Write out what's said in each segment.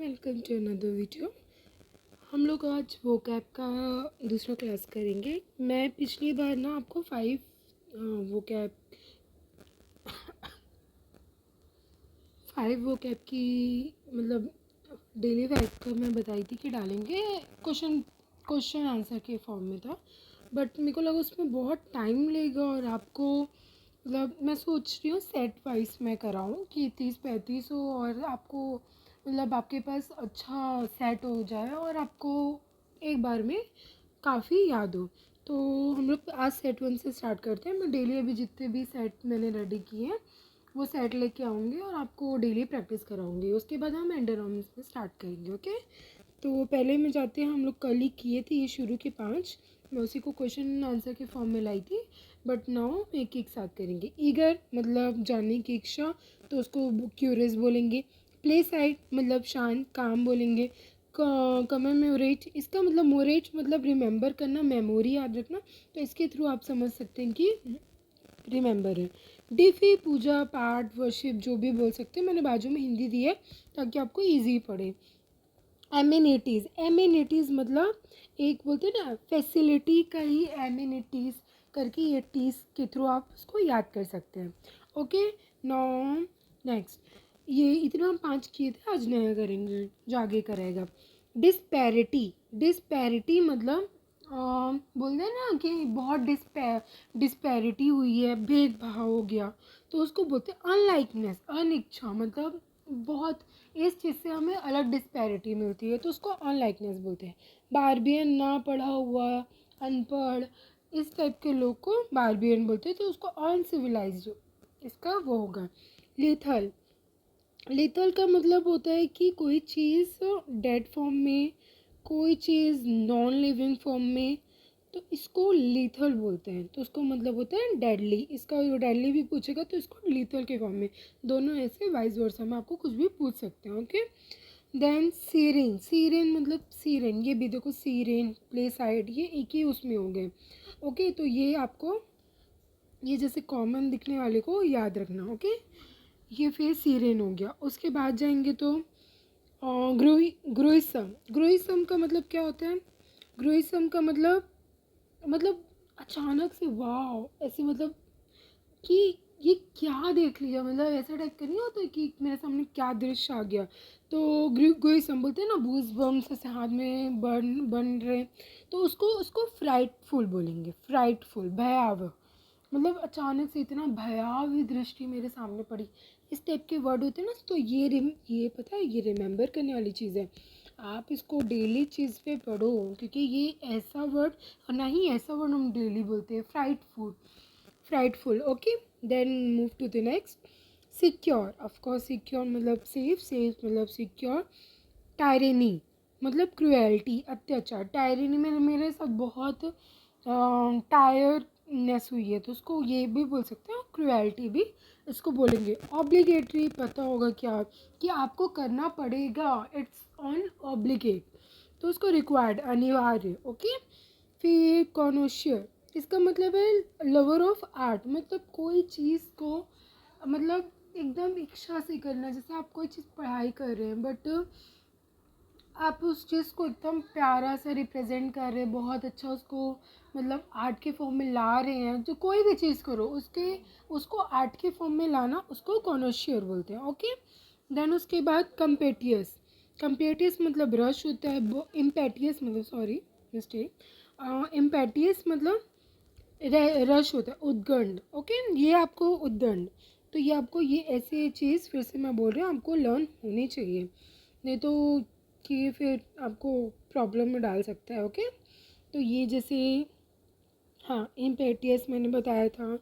Welcome to another video. हम लोग आज वोकैब का दूसरा क्लास करेंगे। मैं पिछली बार ना आपको 5 वोकैब की मतलब डेली 5 का मैं बताई थी कि डालेंगे। क्वेश्चन आंसर के फॉर्म में था, बट मेरे को लगा उसमें बहुत टाइम लेगा और आपको मतलब मैं सोच रही हूँ सेट वाइज मैं कराऊँ कि 30-35 हो और आपको मतलब आपके पास अच्छा सेट हो जाए और आपको एक बार में काफ़ी याद हो। तो हम लोग आज सेट 1 से स्टार्ट करते हैं। मैं डेली अभी जितने भी सेट मैंने रेडी किए हैं वो सेट लेके आऊँगी और आपको डेली प्रैक्टिस कराऊँगी। उसके बाद हम एंडोनॉम्स में स्टार्ट करेंगे। ओके, तो पहले में जाते हैं। हम लोग कल ही किए थे ये शुरू के 5। मैं उसी को क्वेश्चन आंसर के फॉर्म में लाई थी, बट नाउ एक साथ करेंगे। ईगर मतलब जानने की इच्छा, तो उसको क्यूरियस बोलेंगे। प्ले साइड मतलब शांत काम बोलेंगे। कमेमोरेट, इसका मतलब मोरेट मतलब रिमेंबर करना, मेमोरी याद रखना। तो इसके थ्रू आप समझ सकते हैं कि रिमेंबर है। डिफी पूजा पाठ वर्शिप जो भी बोल सकते हैं, मैंने बाजू में हिंदी दी है ताकि आपको ईजी पड़े। एमिनिटीज़, एमिनिटीज़ मतलब एक बोलते हैं ना फैसिलिटी का ही एमिनिटीज़ करके, ये टीज़ के थ्रू आप उसको याद कर सकते हैं। ओके, नो नेक्स्ट, ये इतना हम 5 किए थे, आज नया करेंगे जो आगे करेगा। डिस्पैरिटी, डिस्पैरिटी मतलब बोलते हैं ना कि बहुत डिस्पैरिटी हुई है, भेदभाव हो गया, तो उसको बोलते हैं अनलाइकनेस, अनिच्छा मतलब बहुत इस चीज़ से हमें अलग डिस्पैरिटी मिलती है, तो उसको अनलाइकनेस बोलते हैं। बारबियन ना पढ़ा हुआ, अनपढ़, इस टाइप के लोग को बारबियन बोलते हैं, तो उसको अनसिविलाइज्ड इसका वो होगा। लीथल, लीथल का मतलब होता है कि कोई चीज़ डेड फॉर्म में, कोई चीज़ नॉन लिविंग फॉर्म में, तो इसको लीथल बोलते हैं। तो उसको मतलब होता है डेडली। इसका डेडली भी पूछेगा तो इसको लीथल के फॉर्म में, दोनों ऐसे वाइस वर्सा में आपको कुछ भी पूछ सकते हैं। ओके, देन सीरेन, सीरेन मतलब सीरेन, ये भी देखो सीरेन, प्ले साइड, ये एक ही उसमें हो गए। ओके, तो ये आपको ये जैसे कॉमन दिखने वाले को याद रखना। ओके, ये फिर सीरेन हो गया। उसके बाद जाएंगे तो ग्रोइसम, ग्रोइसम का मतलब क्या होता है? ग्रोइसम का मतलब अचानक से वाह, ऐसे मतलब कि ये क्या देख लिया, मतलब ऐसा टाइप का नहीं होता कि मेरे सामने क्या दृश्य आ गया। तो ग्रोइसम बोलते हैं ना, बूज बम्स ऐसे हाथ में बन बन रहे, तो उसको उसको फ्राइटफुल बोलेंगे। फ्राइटफुल भयावह, मतलब अचानक से इतना भयावह दृष्टि मेरे सामने पड़ी, इस टाइप के वर्ड होते हैं ना। तो ये पता है, ये रिमेंबर करने वाली चीज़ है। आप इसको डेली चीज़ पे पढ़ो, क्योंकि ये ऐसा वर्ड, और ना ही ऐसा वर्ड हम डेली बोलते हैं, frightful, frightful. Okay, then move to the next. Secure, of course secure मतलब सेफ, सेफ मतलब सिक्योर। टायरेनी मतलब क्रुएल्टी, अत्याचार। टायरेनी में मेरे साथ बहुत टायरनेस हुई है, तो उसको ये भी बोल सकते हैं, क्रुएल्टी भी इसको बोलेंगे। ऑब्लिगेटरी पता होगा क्या, कि आपको करना पड़ेगा, इट्स ऑन ऑब्लिगेट, तो उसको रिक्वायर्ड, अनिवार्य। ओके, फिर कॉनोशियर, इसका मतलब है लवर ऑफ आर्ट, मतलब कोई चीज़ को मतलब एकदम इच्छा से करना। जैसे आप कोई चीज़ पढ़ाई कर रहे हैं, बट आप उस चीज़ को एकदम प्यारा सा रिप्रेजेंट कर रहे हैं, बहुत अच्छा उसको मतलब आर्ट के फॉर्म में ला रहे हैं। जो कोई भी चीज़ करो उसको आर्ट के फॉर्म में लाना, उसको कॉनोशियर बोलते हैं। ओके, देन उसके बाद कंपेटियस, कंपेटियस मतलब रश होता है। इम्पेटियस मतलब, सॉरी मिस्टेक, इम्पेटियस मतलब रश होता है, उद्दंड। ओके, ये आपको उद्दंड, तो ये आपको ये ऐसी चीज़ फिर से मैं बोल रही हूँ, आपको लर्न होनी चाहिए, नहीं तो कि फिर आपको प्रॉब्लम में डाल सकता है। ओके, तो ये जैसे, हाँ इम्पेटियस मैंने बताया था,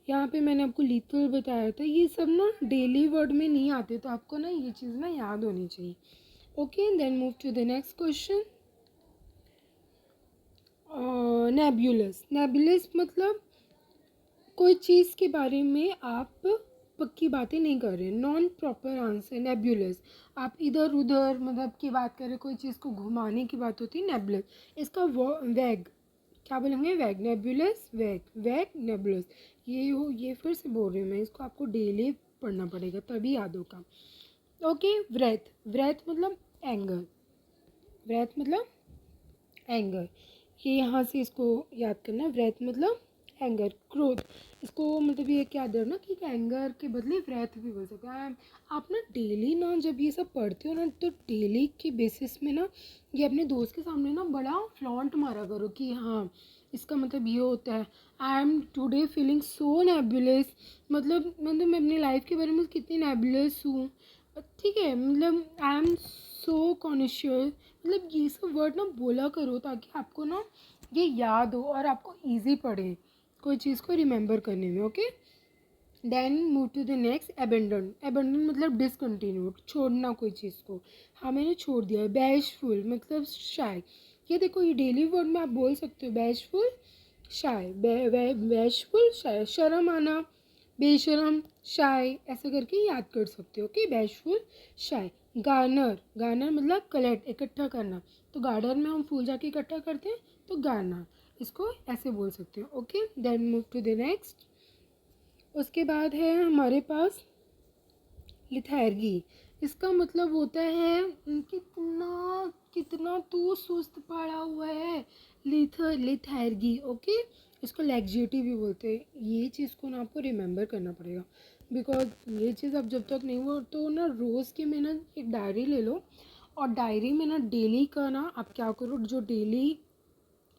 यहाँ पे मैंने आपको लीथल बताया था। ये सब ना डेली वर्ड में नहीं आते, तो आपको ना ये चीज़ ना याद होनी चाहिए। Okay, then move to the next question. Nebulous, nebulous मतलब कोई चीज़ के बारे में आप पक्की बातें नहीं कर रहे, नॉन प्रॉपर आंसर नेबुलस। आप इधर उधर मतलब की बात कर रहे, कोई चीज़ को घुमाने की बात होती है नेबुलस। इसका वैग क्या बोलेंगे? वैग, नेबुलस, वैग, वैग, नेबुलस। ये फिर से बोल रही हूँ मैं, इसको आपको डेली पढ़ना पड़ेगा तभी याद होगा। ओके, व्रेथ, व्रेथ मतलब एंगर, व्रेथ मतलब एंगर, ये यहाँ से इसको याद करना, व्रेथ मतलब एंगर, क्रोध, इसको मतलब ये क्या याद रखना कि एंगर के बदले व्रेथ भी बोल सकते हैं आप ना। डेली ना जब ये सब पढ़ते हो ना तो डेली के बेसिस में ना ये अपने दोस्त के सामने ना बड़ा फ्लॉन्ट मारा करो कि हाँ इसका मतलब ये होता है, I am today feeling so नेबुलस, मतलब मैं अपनी लाइफ के बारे में कितनी नेबुलस हूँ, ठीक है, मतलब आई एम सो कॉन्शियस, मतलब ये सब वर्ड ना बोला करो ताकि आपको ना ये याद हो और आपको इजी पड़े कोई चीज़ को रिमेंबर करने में। Okay, then move to the next, abandon, abandon मतलब डिसकंटिन्यू, छोड़ना कोई चीज़ को, हाँ मैंने छोड़ दिया है। बैशफुल मतलब शाय, ये देखो ये डेली वर्ड में आप बोल सकते हो, बैशफुल शाय, बैशफुल शाय, शर्म आना, बेशरम शाय, ऐसा करके याद कर सकते हो। ओके, बैशफुल शाय। गार्नर, गार्नर मतलब कलेक्ट, इकट्ठा करना, तो गार्डन में हम फूल जाके इकट्ठा करते हैं तो गार्नर, इसको ऐसे बोल सकते हो। Okay, then move to the next, उसके बाद है हमारे पास लिथार्गी, इसका मतलब होता है कितना कितना तू सुस्त पड़ा हुआ है, लिथार्गी। ओके, इसको लैक्सिटी भी बोलते हैं, ये चीज़ को ना आपको रिमेंबर करना पड़ेगा बिकॉज ये चीज़ अब जब तक नहीं हो तो ना रोज़ की में ना एक डायरी ले लो और डायरी में ना डेली का ना आप क्या करो, जो डेली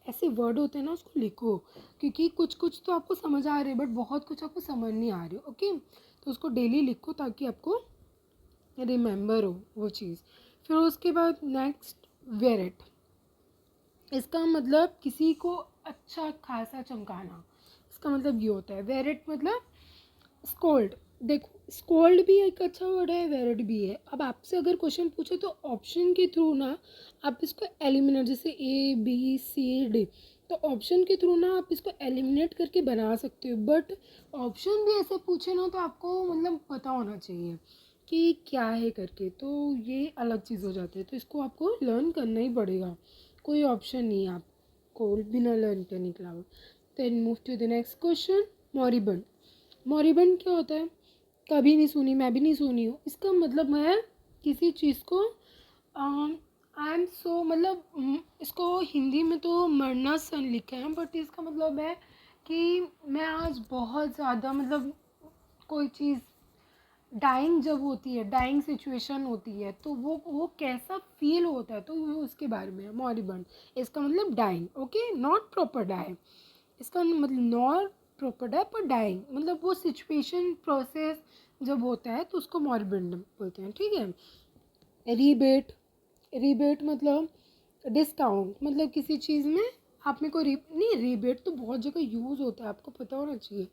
ऐसे वर्ड होते हैं ना उसको लिखो, क्योंकि कुछ कुछ तो आपको समझ आ रहे हैं बट बहुत कुछ आपको समझ नहीं आ रही। ओके, तो उसको डेली लिखो ताकि आपको रिमेंबर हो वो चीज़। फिर उसके बाद नेक्स्ट, वेरेट, इसका मतलब किसी को अच्छा खासा चमकाना, इसका मतलब ये होता है। वेरेट मतलब स्कोल्ड, देखो स्कोल्ड भी एक अच्छा वर्ड है, वेरेट भी है। अब आपसे अगर क्वेश्चन पूछे तो ऑप्शन के थ्रू ना आप इसको एलिमिनेट, जैसे ए बी सी डी, तो ऑप्शन के थ्रू ना आप इसको एलिमिनेट करके बना सकते हो, बट ऑप्शन भी ऐसे पूछे ना तो आपको मतलब पता होना चाहिए कि क्या है करके, तो ये अलग चीज़ हो जाती है, तो इसको आपको लर्न करना ही पड़ेगा, कोई ऑप्शन नहीं है आपको बिना लर्न करने के अलावा। Then move to the next question, moribund, moribund क्या होता है, कभी नहीं सुनी, मैं भी नहीं सुनी हूँ, इसका मतलब है किसी चीज़ को आई एम सो, मतलब इसको हिंदी में तो मरना सन लिखा है बट इसका मतलब है कि मैं आज बहुत ज़्यादा, मतलब कोई चीज़ डाइंग जब होती है, डाइंग सिचुएशन होती है तो वो कैसा फील होता है तो वो उसके बारे में है मॉरिबंड, इसका मतलब dying. Okay, not proper dying, इसका मतलब नॉट प्रॉपर डाइंग पर डाइंग, मतलब वो सिचुएशन प्रोसेस जब होता है तो उसको मॉरिबंड बोलते हैं। ठीक है, रीबेट, रीबेट मतलब डिस्काउंट, मतलब किसी चीज़ में आप में को नहीं, रीबेट तो बहुत जगह यूज़ होता है, आपको पता होना चाहिए।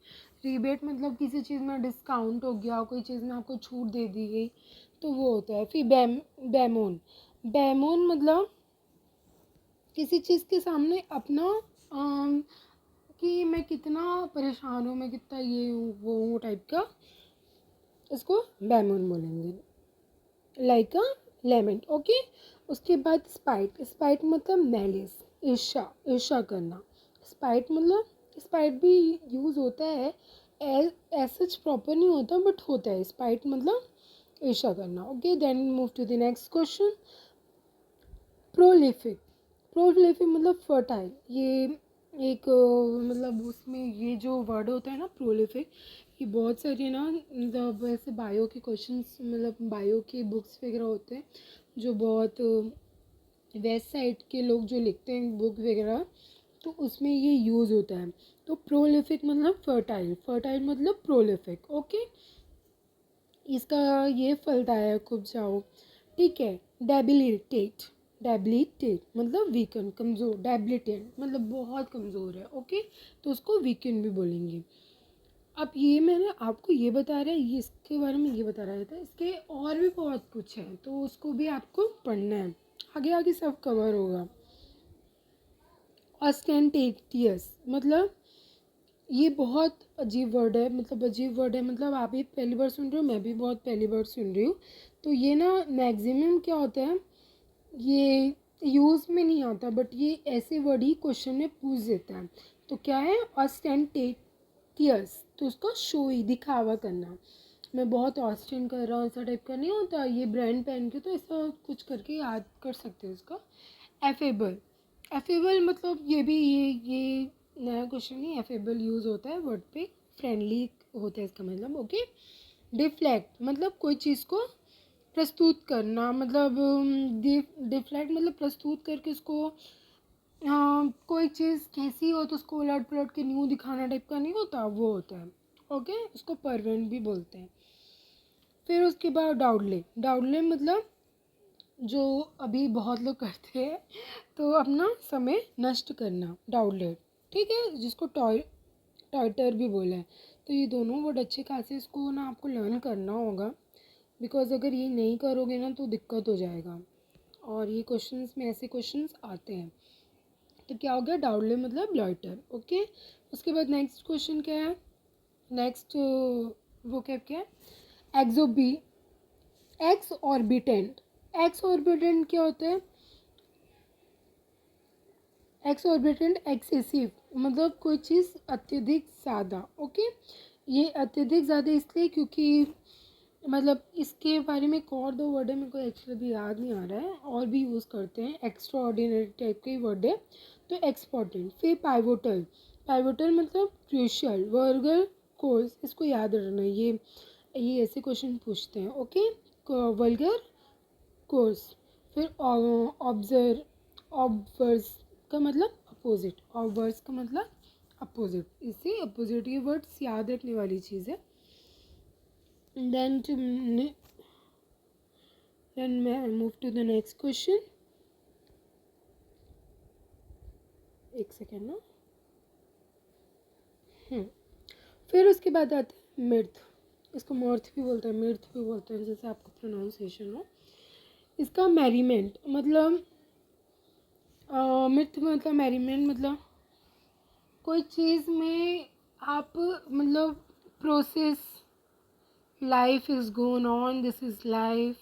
रीबेट मतलब किसी चीज़ में डिस्काउंट हो गया, कोई चीज़ में आपको छूट दे दी गई तो वो होता है। फिर बेमोन, बेमोन मतलब किसी चीज़ के सामने अपना कि मैं कितना परेशान हूँ, मैं कितना ये हूँ वो हूँ टाइप का, इसको बेमोन बोलेंगे, लाइक अ लेमेंट। ओके, उसके बाद स्पाइट, स्पाइट मतलब मैलिस, ईर्ष्या, ईर्ष्या करना। स्पाइट मतलब, स्पाइट भी यूज़ होता है, एज सच प्रॉपर नहीं होता बट होता है, स्पाइट मतलब ईर्ष्या करना। Okay, then move to the next question, prolific, prolific मतलब फर्टाइल, ये एक मतलब उसमें ये जो वर्ड होता है ना प्रोलिफिक, ये बहुत सारे ना मतलब वैसे बायो के क्वेश्चंस, मतलब बायो के बुक्स वगैरह होते हैं जो बहुत वेस्ट साइड के लोग जो लिखते हैं बुक वगैरह, तो उसमें ये यूज़ होता है। तो प्रोलिफिक मतलब फर्टाइल, फर्टाइल मतलब प्रोलिफिक। ओके, इसका ये फलदायक उपजाऊ। ठीक है, डेबिलिटेट, डेबिलिटेट मतलब वीकन, कमज़ोर, डेबिलिटेट मतलब बहुत कमज़ोर है। ओके, तो उसको वीकन भी बोलेंगे। अब ये मैंने आपको ये बता रहा है, ये इसके बारे में ये बता रहा था, इसके और भी बहुत कुछ है तो उसको भी आपको पढ़ना है, आगे आगे सब कवर होगा। ऑस्टेंटेटियस मतलब ये बहुत अजीब वर्ड है, मतलब अजीब वर्ड है, मतलब आप भी पहली बार सुन रहे हो, मैं भी बहुत पहली बार सुन रही हूँ। तो ये ना मैक्सिमम क्या होता है, ये यूज़ में नहीं आता बट ये ऐसे वर्ड ही क्वेश्चन में पूछ देता है। तो क्या है ऑस्टेंटेटियस, तो उसको शो ही, दिखावा करना। मैं बहुत ऑस्टिन कर रहा हूँ, ऐसा टाइप का नहीं होता, ये ब्रांड पहन के, तो ऐसा कुछ करके याद कर सकते हो इसका। एफेबल, एफेबल मतलब ये नया क्वेश्चन नहीं, एफेबल यूज़ होता है वर्ड पे, फ्रेंडली होता है इसका मतलब, ओके। डिफ्लेक्ट मतलब कोई चीज़ को प्रस्तुत करना, मतलब डिफ्लेक्ट मतलब प्रस्तुत करके उसको, हाँ, कोई चीज़ कैसी हो तो उसको उलट पलट के न्यू दिखाना टाइप का नहीं होता, वो होता है, ओके। उसको परवेंट भी बोलते हैं। फिर उसके बाद डाउटले, डाउटले मतलब जो अभी बहुत लोग करते हैं, तो अपना समय नष्ट करना, डाउटलेट, ठीक है, जिसको टॉयटर भी बोला है। तो ये दोनों वर्ड अच्छे खासे इसको ना आपको लर्न करना होगा, बिकॉज अगर ये नहीं करोगे ना तो दिक्कत हो जाएगा, और ये क्वेश्चंस में ऐसे क्वेश्चंस आते हैं। तो क्या हो गया, डाउटले मतलब लॉइटर, ओके। उसके बाद नेक्स्ट क्वेश्चन क्या है, नेक्स्ट वो क्या है, एक्सोबी, एक्स ऑर्बिटेंट, एक्स ऑर्बिटेंट क्या होता है, एक्स ऑर्बिटेंट एक्सेसिव मतलब कोई चीज़ अत्यधिक ज़्यादा, ओके। ये अत्यधिक ज़्यादा इसलिए क्योंकि मतलब इसके बारे में एक और दो वर्ड है, मेरे को एक्चुअली अभी याद नहीं आ रहा है, और भी यूज़ करते हैं, एक्स्ट्रा ऑर्डिनरी टाइप के वर्ड है। तो एक्सपोर्टेंट, फिर पाइवोटल, पाइवोटल मतलब क्रूशियल, वर्गल कोर्स, इसको याद रखना, ये ऐसे क्वेश्चन पूछते हैं, ओके। वल्गर कोर्स, फिर ऑब्वर्स का मतलब अपोजिट, ऑब्वर्स का मतलब अपोजिट, इसे अपोजिट ये वर्ड्स याद रखने वाली चीज़ है। देन मैं move to the next question, एक सेकेंड ना। फिर उसके बाद आता है मिर्थ, इसको मर्थ भी बोलते हैं, मिर्थ भी बोलते हैं, जैसे आपका प्रोनाउंसिएशन हो। इसका मैरीमेंट मतलब मिर्थ मतलब मैरीमेंट मतलब कोई चीज़ में आप मतलब process, life is gonna on, this is life,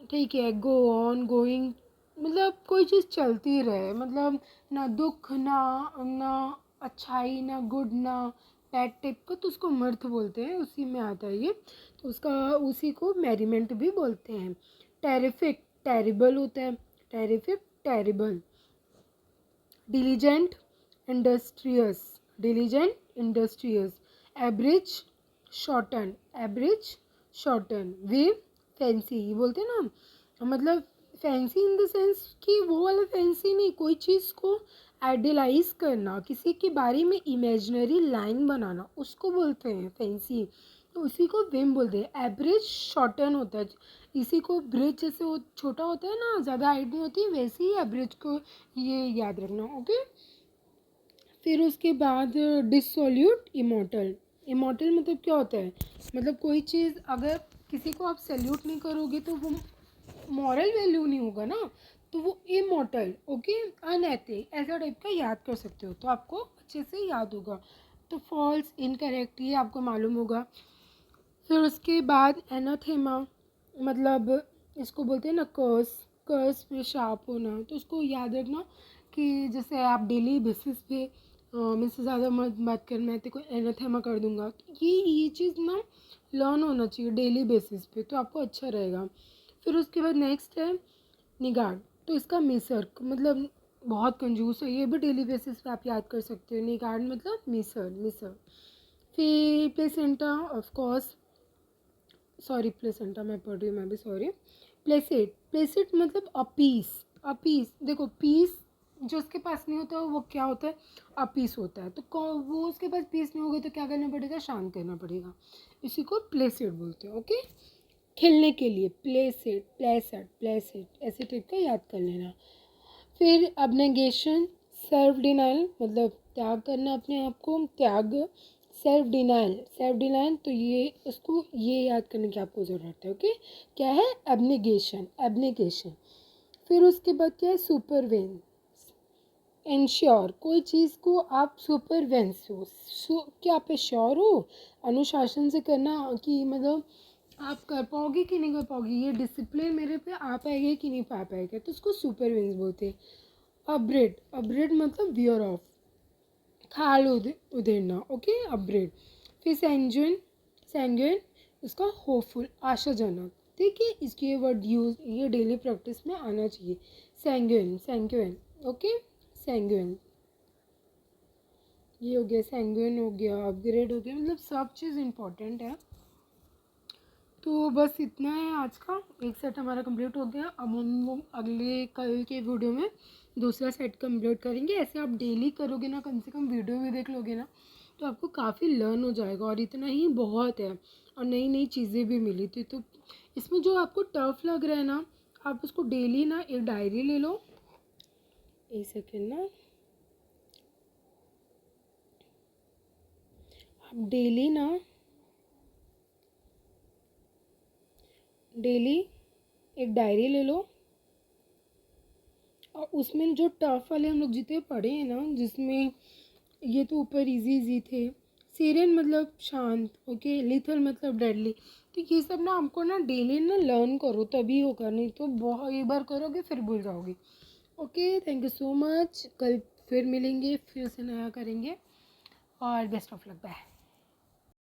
ठीक है, गो ऑन, गोइंग, मतलब कोई चीज़ चलती रहे, मतलब ना दुख ना अच्छाई, ना गुड ना बैड टाइप का, तो उसको मर्थ बोलते हैं, उसी में आता है ये। तो उसका उसी को मैरीमेंट भी बोलते हैं। टेरिफिक, टेरिबल होता है, terrific terrible. Diligent, industrious, diligent industrious. Average, shorten, average shorten. Wave, fancy, ये बोलते हैं ना, मतलब फैंसी इन द सेंस कि वो वाला फैंसी नहीं, कोई चीज़ को आइडियलाइज करना, किसी के बारे में इमेजिनरी लाइन बनाना, उसको बोलते हैं फैंसी, तो उसी को वेम बोलते हैं। एवरेज शॉर्टन होता है, इसी को ब्रिज, जैसे वो छोटा होता है ना, ज़्यादा हाइट नहीं होती, वैसे ही एवरेज को ये याद रखना, ओके। फिर उसके बाद डिसोल्यूट, इमोर्टल, इमोर्टल मतलब क्या होता है, मतलब कोई चीज़ अगर किसी को आप सैल्यूट नहीं करोगे तो वो मॉरल वैल्यू नहीं होगा ना, तो वो इमोर्टल, ओके, अनैतिक, ऐसा टाइप का याद कर सकते हो, तो आपको अच्छे से याद होगा। तो फॉल्स, इनकरेक्ट, ये आपको मालूम होगा। फिर उसके बाद एनाथेमा मतलब इसको बोलते हैं ना कर्स, कर्स में शार्प होना, तो उसको याद रखना कि जैसे आप डेली बेसिस पे मुझसे ज़्यादा मत बात करना है तो कोई एनाथेमा कर दूंगा, तो ये चीज़ ना लर्न होना चाहिए डेली बेसिस पे, तो आपको अच्छा रहेगा। फिर उसके बाद नेक्स्ट है निगार्ड, तो इसका मिसर मतलब बहुत कंजूस है, ये भी डेली बेसिस पे आप याद कर सकते हो, निगार्ड मतलब मिसर, मिसर। फिर placenta, of course, sorry placenta मैं पढ़ रही हूँ, मैं भी सॉरी। प्लेसेट, प्लेसेट मतलब अपीस, अपीस, देखो पीस जो उसके पास नहीं होता वो क्या होता है, अपीस होता है, तो वो उसके पास पीस नहीं होगा तो क्या करना पड़ेगा, शांत करना पड़ेगा, इसी को प्लेसेट बोलते हैं, ओके। खेलने के लिए प्लेसेट, प्लेसेट, प्लेसेट, ऐसे टाइप का याद कर लेना। फिर अबनेगेशन, सेल्फ डिनाइल मतलब त्याग करना अपने आप को, त्याग, सेल्फ डिनाइल, सेल्फ डिनाइल, तो ये उसको ये याद करने की आपको ज़रूरत है, ओके। क्या है, एबनेगेशन, एबनेगेशन। फिर उसके बाद क्या है, सुपरवेंस, इंश्योर, कोई चीज़ को आप सुपरवेंस हो, क्या आप श्योर हो अनुशासन से करना, कि मतलब आप कर पाओगे कि नहीं कर पाओगे, ये डिसिप्लिन मेरे पे आ पाएगा कि नहीं पा पाएगा, तो उसको सुपरवेंस बोलते हैं। अपब्रेड, अपब्रेड मतलब वियर ऑफ, खाल उधेड़ना, ओके, अपब्रेड। फिर सैंगुइन, सैंगुइन इसका होपफुल, आशाजनक। ठीक है, इसके ये वर्ड यूज ये डेली प्रैक्टिस में आना चाहिए। सैंग्यूइन, सैंग्यूइन, ओके, सैंग्यूइन, ये हो गया, सैंग्यूइन हो गया, अपग्रेड हो गया, मतलब सब चीज़ इम्पोर्टेंट है। तो बस इतना है आज का, एक सेट हमारा कंप्लीट हो गया। अब हम वो अगले कल के वीडियो में दूसरा सेट कंप्लीट करेंगे। ऐसे आप डेली करोगे ना, कम से कम वीडियो भी देख लोगे ना, तो आपको काफ़ी लर्न हो जाएगा, और इतना ही बहुत है। और नई नई चीज़ें भी मिली थी। तो इसमें जो आपको टफ लग रहा है ना, आप उसको डेली ना एक डायरी ले लो, एक सेकेंड ना, आप डेली एक डायरी ले लो, और उसमें जो टफ वाले हम लोग जितने पढ़े हैं ना, जिसमें ये तो ऊपर इजी इजी थे, सीरियन मतलब शांत, ओके, लिथल मतलब डेडली, तो ये सब ना हमको ना डेली ना लर्न करो, तभी होगा, नहीं तो बहुत एक बार करोगे फिर भूल जाओगे। Okay, thank you so much, कल फिर मिलेंगे, फिर से नया करेंगे, और बेस्ट ऑफ लक, बाय।